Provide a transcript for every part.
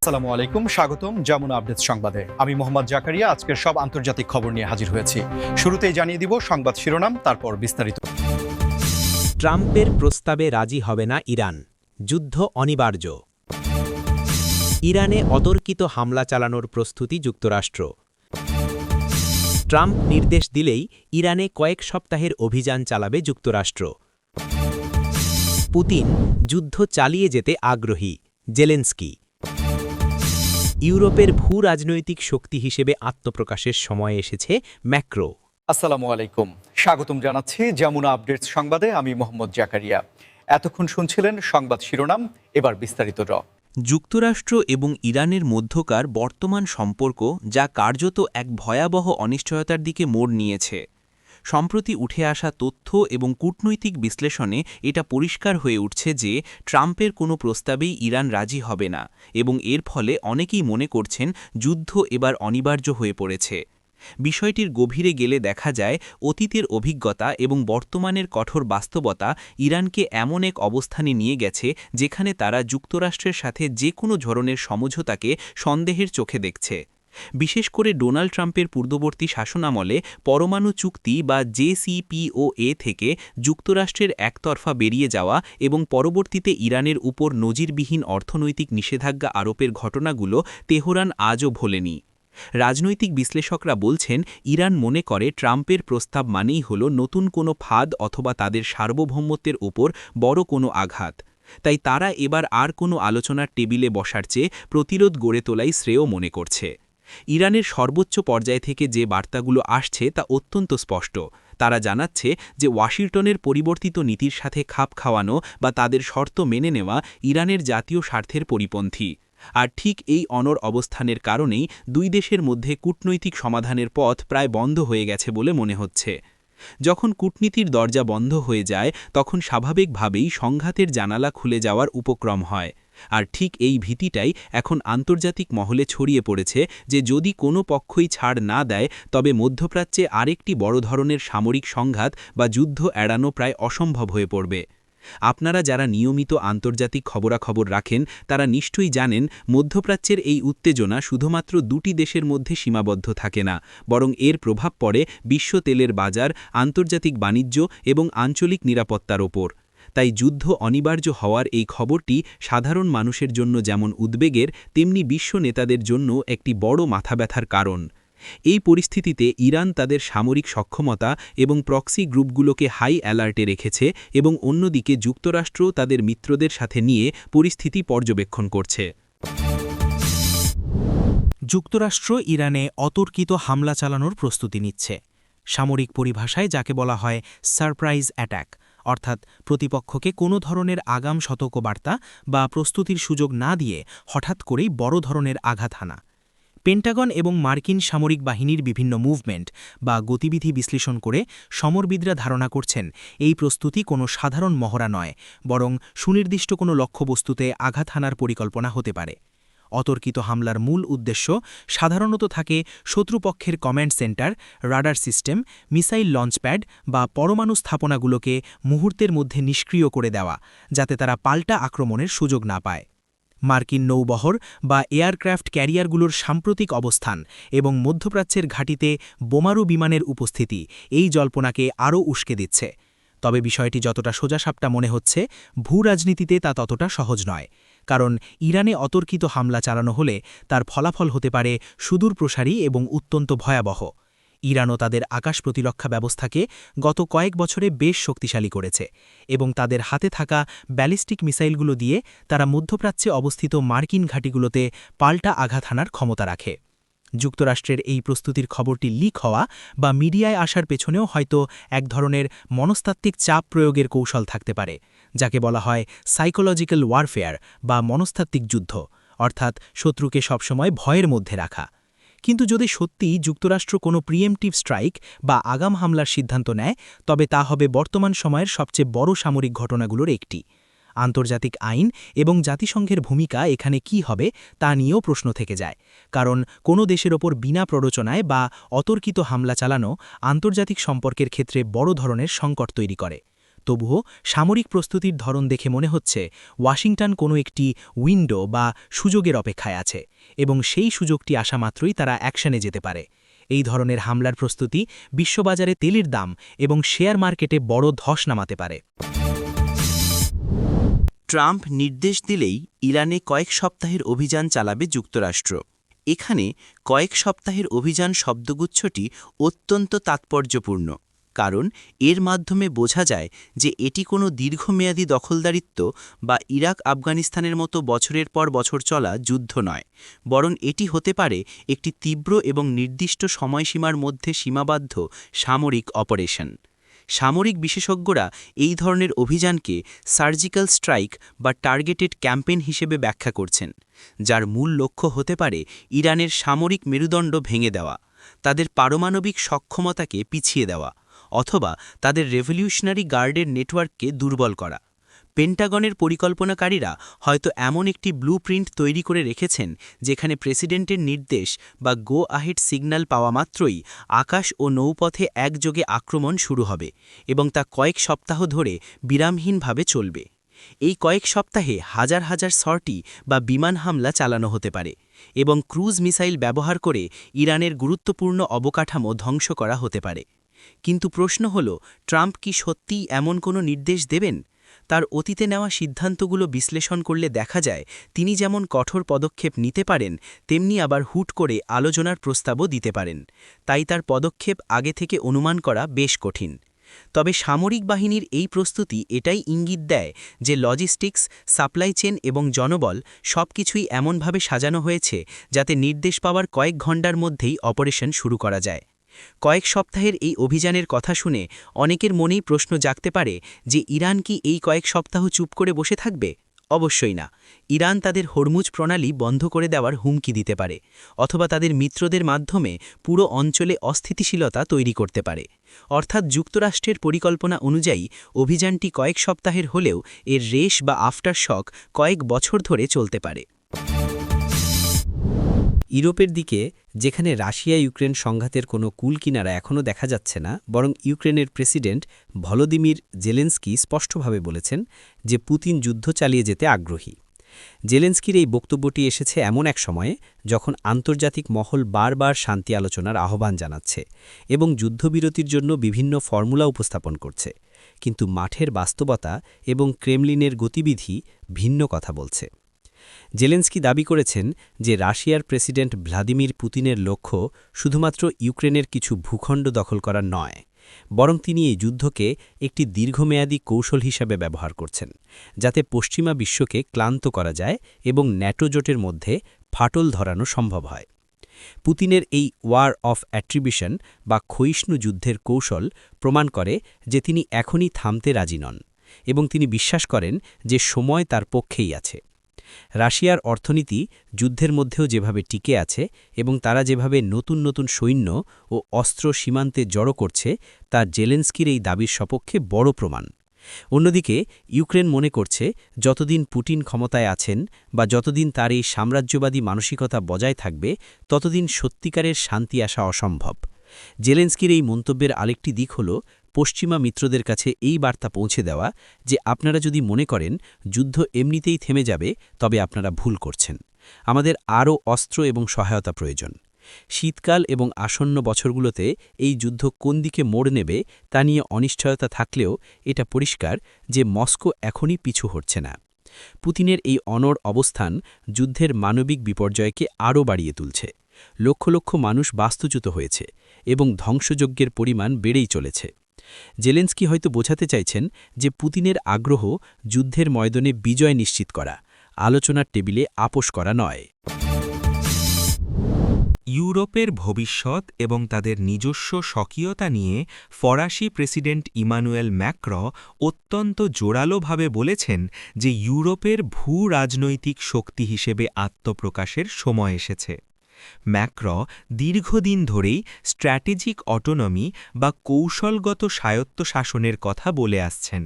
আসসালামু আলাইকুম, স্বাগতম যমুনা আপডেটস সংবাদে। আমি মোহাম্মদ জাকারিয়া আজকের সব আন্তর্জাতিক খবর নিয়ে হাজির হয়েছি। শুরুতেই জানিয়ে দিব সংবাদ শিরোনাম, তারপর বিস্তারিত। ট্রাম্পের প্রস্তাবে রাজি হবে না ইরান, যুদ্ধ অনিবার্য। ইরানে অতর্কিত হামলা চালানোর প্রস্তুতি যুক্তরাষ্ট্র। ট্রাম্প নির্দেশ দিলেই ইরানে কয়েক সপ্তাহের অভিযান চালাবে যুক্তরাষ্ট্র। পুতিন যুদ্ধ চালিয়ে যেতে আগ্রহী, জেলেনস্কি। ইউরোপের ভূ-রাজনৈতিক শক্তি হিসেবে আত্মপ্রকাশের সময় এসেছে ম্যাক্রো। আসসালামু আলাইকুম, স্বাগতম জানাচ্ছি যমুনা আপডেটস সংবাদে। আমি মোহাম্মদ জাকারিয়া। এতক্ষণ শুনছিলেন সংবাদ শিরোনাম, এবার বিস্তারিত। যুক্তরাষ্ট্র এবং ইরানের মধ্যকার বর্তমান সম্পর্ক যা কার্যত এক ভয়াবহ অনিশ্চয়তার দিকে মোড় নিয়েছে। সম্প্রতি উঠে আসা তথ্য এবং কূটনৈতিক বিশ্লেষণে এটা পরিষ্কার হয়ে উঠছে যে ট্রাম্পের কোনো প্রস্তাবেই ইরান রাজি হবে না এবং এর ফলে অনেকেই মনে করছেন যুদ্ধ এবার অনিবার্য হয়ে পড়েছে। বিষয়টির গভীরে গেলে দেখা যায় অতীতের অভিজ্ঞতা এবং বর্তমানের কঠোর বাস্তবতা ইরানকে এমন এক অবস্থানে নিয়ে গেছে যেখানে তারা যুক্তরাষ্ট্রের সাথে যে কোনো ধরনের সমঝোতাকে সন্দেহের চোখে দেখছে। বিশেষ করে ডোনাল্ড ট্রাম্পের পূর্ববর্তী শাসনামলে পরমাণু চুক্তি বা জেসিপিওএ থেকে যুক্তরাষ্ট্রের একতরফা বেরিয়ে যাওয়া এবং পরবর্তীতে ইরানের উপর নজিরবিহীন অর্থনৈতিক নিষেধাজ্ঞা আরোপের ঘটনাগুলো তেহরান আজও ভোলেনি। রাজনৈতিক বিশ্লেষকরা বলছেন ইরান মনে করে ট্রাম্পের প্রস্তাব মানেই হল নতুন কোনো ফাঁদ অথবা তাদের সার্বভৌমত্বের ওপর বড় কোনো আঘাত। তাই তারা এবার আর কোনো আলোচনার টেবিলে বসার চেয়ে প্রতিরোধ গড়ে তোলাই শ্রেয় মনে করছে। ইরানের সর্বোচ্চ পর্যায় থেকে যে বার্তাগুলো আসছে তা অত্যন্ত স্পষ্ট। তারা জানাচ্ছে যে ওয়াশিংটনের পরিবর্তিত নীতির সাথে খাপ খাওয়ানো বা তাদের শর্ত মেনে নেওয়া ইরানের জাতীয় স্বার্থের পরিপন্থী। আর ঠিক এই অনড় অবস্থানের কারণেই দুই দেশের মধ্যে কূটনৈতিক সমাধানের পথ প্রায় বন্ধ হয়ে গেছে বলে মনে হচ্ছে। যখন কূটনীতির দরজা বন্ধ হয়ে যায় তখন স্বাভাবিকভাবেই সংঘাতের জানালা খুলে যাওয়ার উপক্রম হয়। আর ঠিক এই ভীতিটাই এখন আন্তর্জাতিক মহলে ছড়িয়ে পড়েছে যে যদি কোনো পক্ষই ছাড় না দেয় তবে মধ্যপ্রাচ্যে আরেকটি বড় ধরনের সামরিক সংঘাত বা যুদ্ধ এড়ানো প্রায় অসম্ভব হয়ে পড়বে। আপনারা যারা নিয়মিত আন্তর্জাতিক খবরাখবর রাখেন তারা নিশ্চয়ই জানেন মধ্যপ্রাচ্যের এই উত্তেজনা শুধুমাত্র দুটি দেশের মধ্যে সীমাবদ্ধ থাকে না, বরং এর প্রভাব পড়ে বিশ্ব তেলের বাজার, আন্তর্জাতিক বাণিজ্য এবং আঞ্চলিক নিরাপত্তার ওপর। তাই যুদ্ধ অনিবার্য হওয়ার এই খবরটি সাধারণ মানুষের জন্য যেমন উদ্বেগের, তেমনি বিশ্ব নেতাদের জন্য একটি বড় মাথাব্যথার কারণ। এই পরিস্থিতিতে ইরান তাদের সামরিক সক্ষমতা এবং প্রক্সি গ্রুপগুলোকে হাই অ্যালার্টে রেখেছে এবং অন্যদিকে যুক্তরাষ্ট্র তাদের মিত্রদের সাথে নিয়ে পরিস্থিতি পর্যবেক্ষণ করছে। যুক্তরাষ্ট্র ইরানে অতর্কিত হামলা চালানোর প্রস্তুতি নিচ্ছে। সামরিক পরিভাষায় যাকে বলা হয় সারপ্রাইজ অ্যাটাক, অর্থাৎ প্রতিপক্ষকে কোনো ধরনের আগাম সতর্কবার্তা বা প্রস্তুতির সুযোগ না দিয়ে হঠাৎ করেই বড় ধরনের আঘাত হানা। পেন্টাগন এবং মার্কিন সামরিক বাহিনীর বিভিন্ন মুভমেন্ট বা গতিবিধি বিশ্লেষণ করে সমরবিদরা ধারণা করছেন এই প্রস্তুতি কোনো সাধারণ মহড়া নয়, বরং সুনির্দিষ্ট কোনো লক্ষ্যবস্তুতে আঘাত হানার পরিকল্পনা হতে পারে। অতর্কিত হামলার মূল উদ্দেশ্য সাধারণত থাকে শত্রুপক্ষের command centre, radar system, missile launchpad বা পরমাণু স্থাপনাগুলোকে মুহূর্তের মধ্যে নিষ্ক্রিয় করে দেওয়া, যাতে তারা পাল্টা আক্রমণের সুযোগ না পায়। মার্কিন নৌবহর বা এয়ারক্রাফট ক্যারিয়ারগুলোর সাম্প্রতিক অবস্থান এবং মধ্যপ্রাচ্যের ঘাঁটিতে বোমারু বিমানের উপস্থিতি এই জল্পনাকে আরও উস্কে দিচ্ছে। তবে বিষয়টি যতটা সোজাসাপটা মনে হচ্ছে, ভূরাজনীতিতে তা ততটা সহজ নয়। কারণ ইরানে অতর্কিত হামলা চালানো হলে তার ফলাফল হতে পারে সুদূরপ্রসারী এবং অত্যন্ত ভয়াবহ। ইরানও তাদের আকাশ প্রতিরক্ষা ব্যবস্থাকে গত কয়েক বছরে বেশ শক্তিশালী করেছে এবং তাদের হাতে থাকা ব্যালিস্টিক মিসাইলগুলো দিয়ে তারা মধ্যপ্রাচ্যে অবস্থিত মার্কিন ঘাঁটিগুলোতে পাল্টা আঘাত হানার ক্ষমতা রাখে। যুক্তরাষ্ট্রের এই প্রস্তুতির খবরটি লিক হওয়া বা মিডিয়ায় আসার পেছনেও হয়তো এক ধরনের মনস্তাত্ত্বিক চাপ প্রয়োগের কৌশল থাকতে পারে, যাকে বলা হয় সাইকোলজিক্যাল ওয়ারফেয়ার বা মনস্তাত্ত্বিক যুদ্ধ, অর্থাৎ শত্রুকে সবসময় ভয়ের মধ্যে রাখা। কিন্তু যদি সত্যিই যুক্তরাষ্ট্র কোনো প্রিএমটিভ স্ট্রাইক বা আগাম হামলার সিদ্ধান্ত নেয়, তবে তা হবে বর্তমান সময়ের সবচেয়ে বড় সামরিক ঘটনাগুলোর একটি। আন্তর্জাতিক আইন এবং জাতিসংঘের ভূমিকা এখানে কি হবে তা নিয়েও প্রশ্ন থেকে যায়, কারণ কোনো দেশের ওপর বিনা প্ররোচনায় বা অতর্কিত হামলা চালানো আন্তর্জাতিক সম্পর্কের ক্ষেত্রে বড় ধরনের সংকট তৈরি করে। তবুও সামরিক প্রস্তুতির ধরন দেখে মনে হচ্ছে ওয়াশিংটন কোনো একটি উইন্ডো বা সুযোগের অপেক্ষায় আছে এবং সেই সুযোগটি আসা মাত্রই তারা অ্যাকশনে যেতে পারে। এই ধরনের হামলার প্রস্তুতি বিশ্ববাজারে তেলের দাম এবং শেয়ার মার্কেটে বড় ধস নামাতে পারে। ট্রাম্প নির্দেশ দিলেই ইরানে কয়েক সপ্তাহের অভিযান চালাবে যুক্তরাষ্ট্র। এখানে কয়েক সপ্তাহের অভিযান শব্দগুচ্ছটি অত্যন্ত তাৎপর্যপূর্ণ, কারণ এর মাধ্যমে বোঝা যায় যে এটি কোনো দীর্ঘমেয়াদী দখলদারিত্ব বা ইরাক আফগানিস্তানের মতো বছরের পর বছর চলা যুদ্ধ নয়, বরং এটি হতে পারে একটি তীব্র এবং নির্দিষ্ট সময়সীমার মধ্যে সীমাবদ্ধ সামরিক অপারেশন। সামরিক বিশেষজ্ঞরা এই ধরনের অভিযানকে সার্জিক্যাল স্ট্রাইক বা টার্গেটেড ক্যাম্পেইন হিসেবে ব্যাখ্যা করছেন, যার মূল লক্ষ্য হতে পারে ইরানের সামরিক মেরুদণ্ড ভেঙে দেওয়া, তাদের পারমাণবিক সক্ষমতাকে পিছিয়ে দেওয়া, অথবা তাদের রেভলিউশনারি গার্ডের নেটওয়ার্ককে দুর্বল করা। পেন্টাগনের পরিকল্পনাকারীরা হয়তো এমন একটি ব্লুপ্রিন্ট তৈরি করে রেখেছেন যেখানে প্রেসিডেন্টের নির্দেশ বা গো আহেড সিগন্যাল পাওয়া মাত্রই আকাশ ও নৌপথে একযোগে আক্রমণ শুরু হবে এবং তা কয়েক সপ্তাহ ধরে বিরামহীনভাবে চলবে। এই কয়েক সপ্তাহে হাজার হাজার সর্টি বা বিমান হামলা চালানো হতে পারে এবং ক্রুজ মিসাইল ব্যবহার করে ইরানের গুরুত্বপূর্ণ অবকাঠামো ধ্বংস করা হতে পারে। কিন্তু প্রশ্ন হল, ট্রাম্প কি সত্যিই এমন কোনো নির্দেশ দেবেন? তার অতীতে নেওয়া সিদ্ধান্তগুলো বিশ্লেষণ করলে দেখা যায় তিনি যেমন কঠোর পদক্ষেপ নিতে পারেন, তেমনি আবার হুট করে আলোচনার প্রস্তাবও দিতে পারেন। তাই তার পদক্ষেপ আগে থেকে অনুমান করা বেশ কঠিন। তবে সামরিক বাহিনীর এই প্রস্তুতি এটাই ইঙ্গিত দেয় যে লজিস্টিক্স, সাপ্লাই চেন এবং জনবল সবকিছুই এমনভাবে সাজানো হয়েছে যাতে নির্দেশ পাওয়ার কয়েক ঘণ্টার মধ্যেই অপারেশন শুরু করা যায়। কয়েক সপ্তাহের এই অভিযানের কথা শুনে অনেকের মনেই প্রশ্ন জাগতে পারে যে ইরান কি এই কয়েক সপ্তাহ চুপ করে বসে থাকবে? অবশ্যই না। ইরান তাদের হরমুজ প্রণালী বন্ধ করে দেওয়ার হুমকি দিতে পারে, অথবা তাদের মিত্রদের মাধ্যমে পুরো অঞ্চলে অস্থিতিশীলতা তৈরি করতে পারে। অর্থাৎ যুক্তরাষ্ট্রের পরিকল্পনা অনুযায়ী অভিযানটি কয়েক সপ্তাহের হলেও এর রেশ বা আফটার শক কয়েক বছর ধরে চলতে পারে। ইউরোপের দিকে, যেখানে রাশিয়া ইউক্রেন সংঘাতের কোনো কুল কিনারা এখনও দেখা যাচ্ছে না, বরং ইউক্রেনের প্রেসিডেন্ট ভলোদিমির জেলেনস্কি স্পষ্টভাবে বলেছেন যে পুতিন যুদ্ধ চালিয়ে যেতে আগ্রহী। জেলেনস্কির এই বক্তব্যটি এসেছে এমন এক সময়ে যখন আন্তর্জাতিক মহল বারবার শান্তি আলোচনার আহ্বান জানাচ্ছে এবং যুদ্ধবিরতির জন্য বিভিন্ন ফর্মুলা উপস্থাপন করছে, কিন্তু মাঠের বাস্তবতা এবং ক্রেমলিনের গতিবিধি ভিন্ন কথা বলছে। জেলেনস্কি দাবি করেছেন যে রাশিয়ার প্রেসিডেন্ট ভ্লাদিমির পুতিনের লক্ষ্য শুধুমাত্র ইউক্রেনের কিছু ভূখণ্ড দখল করা নয়, বরং তিনি এই যুদ্ধকে একটি দীর্ঘমেয়াদী কৌশল হিসাবে ব্যবহার করছেন, যাতে পশ্চিমা বিশ্বকে ক্লান্ত করা যায় এবং ন্যাটো জোটের মধ্যে ফাটল ধরানো সম্ভব হয়। পুতিনের এই ওয়ার অফ অ্যাট্রিবিউশন বা ক্ষয়িষ্ণু যুদ্ধের কৌশল প্রমাণ করে যে তিনি এখনই থামতে রাজি নন এবং তিনি বিশ্বাস করেন যে সময় তার পক্ষেই আছে। রাশিয়ার অর্থনীতি যুদ্ধের মধ্যেও যেভাবে টিকে আছে এবং তারা যেভাবে নতুন নতুন সৈন্য ও অস্ত্র সীমান্তে জড়ো করছে, তা জেলেনস্কির এই দাবির সপক্ষে বড় প্রমাণ। অন্যদিকে ইউক্রেন মনে করছে যতদিন পুতিন ক্ষমতায় আছেন বা যতদিন তার এই সাম্রাজ্যবাদী মানসিকতা বজায় থাকবে, ততদিন সত্যিকারের শান্তি আসা অসম্ভব। জেলেনস্কির এই মন্তব্যের আরেকটি দিক হল পশ্চিমা মিত্রদের কাছে এই বার্তা পৌঁছে দেওয়া যে আপনারা যদি মনে করেন যুদ্ধ এমনিতেই থেমে যাবে, তবে আপনারা ভুল করছেন। আমাদের আরও অস্ত্র এবং সহায়তা প্রয়োজন। শীতকাল এবং আসন্ন বছরগুলোতে এই যুদ্ধ কোন দিকে মোড় নেবে তা নিয়ে অনিশ্চয়তা থাকলেও এটা পরিষ্কার যে মস্কো এখনই পিছু হটছে না। পুতিনের এই অনড় অবস্থান যুদ্ধের মানবিক বিপর্যয়কে আরও বাড়িয়ে তুলছে। লক্ষ লক্ষ মানুষ বাস্তুচ্যুত হয়েছে এবং ধ্বংসযজ্ঞের পরিমাণ বেড়েই চলেছে। জেলেনস্কি হয়তো বোঝাতে চাইছেন যে পুতিনের আগ্রহ যুদ্ধের ময়দানে বিজয় নিশ্চিত করা, আলোচনার টেবিলে আপোস করা নয়। ইউরোপের ভবিষ্যৎ এবং তাদের নিজস্ব স্বকীয়তা নিয়ে ফরাসি প্রেসিডেন্ট ইমানুয়েল ম্যাক্র অত্যন্ত জোরালোভাবে বলেছেন যে ইউরোপের ভূ-রাজনৈতিক শক্তি হিসেবে আত্মপ্রকাশের সময় এসেছে। ম্যাক্র দীর্ঘদিন ধরেই স্ট্র্যাটেজিক অটোনমি বা কৌশলগত স্বায়ত্তশাসনের কথা বলে আসছেন,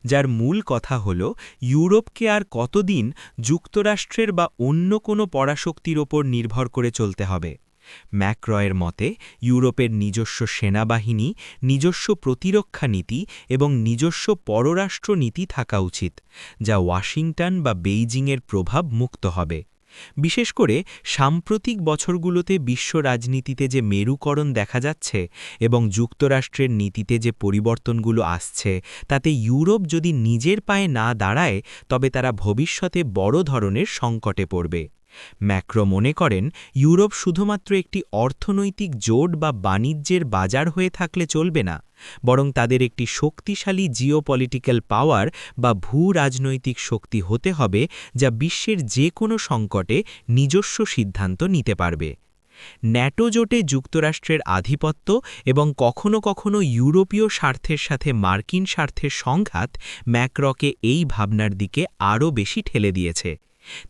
যার মূল কথা হল ইউরোপকে আর কতদিন যুক্তরাষ্ট্রের বা অন্য কোনো পরাশক্তির ওপর নির্ভর করে চলতে হবে। ম্যাক্রয়ের মতে ইউরোপের নিজস্ব সেনাবাহিনী, নিজস্ব প্রতিরক্ষা নীতি এবং নিজস্ব পররাষ্ট্র নীতি থাকা উচিত, যা ওয়াশিংটন বা বেইজিংয়ের প্রভাব মুক্ত হবে। বিশেষ করে সাম্প্রতিক বছরগুলোতে বিশ্ব রাজনীতিতে যে মেরুকরণ দেখা যাচ্ছে এবং যুক্তরাষ্ট্রের নীতিতে যে পরিবর্তনগুলো আসছে, তাতে ইউরোপ যদি নিজের পায়ে না দাঁড়ায় তবে তারা ভবিষ্যতে বড় ধরনের সংকটে পড়বে। ম্যাক্রো মনে করেন ইউরোপ শুধুমাত্র একটি অর্থনৈতিক জোট বা বাণিজ্যের বাজার হয়ে থাকলে চলবে না, বরং তাদের একটি শক্তিশালী জিওপলিটিক্যাল পাওয়ার বা ভূ-রাজনৈতিক শক্তি হতে হবে, যা বিশ্বের যে কোনো সংকটে নিজস্ব সিদ্ধান্ত নিতে পারবে। ন্যাটো জোটে যুক্তরাষ্ট্রের আধিপত্য এবং কখনো কখনো ইউরোপীয় স্বার্থের সাথে মার্কিন স্বার্থের সংঘাত ম্যাক্রকে এই ভাবনার দিকে আরও বেশি ঠেলে দিয়েছে।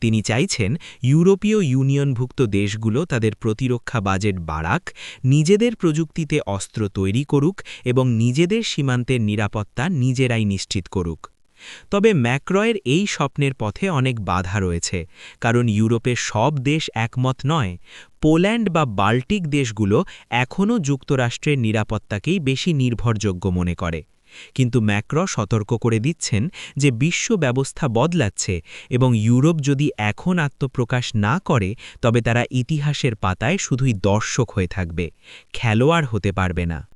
তিনি চাইছেন ইউরোপীয় ইউনিয়নভুক্ত দেশগুলো তাদের প্রতিরক্ষা বাজেট বাড়াক, নিজেদের প্রযুক্তিতে অস্ত্র তৈরি করুক এবং নিজেদের সীমান্তের নিরাপত্তা নিজেরাই নিশ্চিত করুক। তবে ম্যাক্রয়ের এই স্বপ্নের পথে অনেক বাধা রয়েছে, কারণ ইউরোপের সব দেশ একমত নয়। পোল্যান্ড বা বাল্টিক দেশগুলো এখনও যুক্তরাষ্ট্রের নিরাপত্তাকেই বেশি নির্ভরযোগ্য মনে করে। কিন্তু ম্যাক্রো সতর্ক করে দিচ্ছেন যে বিশ্ব ব্যবস্থা বদলাচ্ছে এবং ইউরোপ যদি এখন আত্মপ্রকাশ না করে তবে তারা ইতিহাসের পাতায় শুধুই দর্শক হয়ে থাকবে, খেলোয়াড় হতে পারবে না।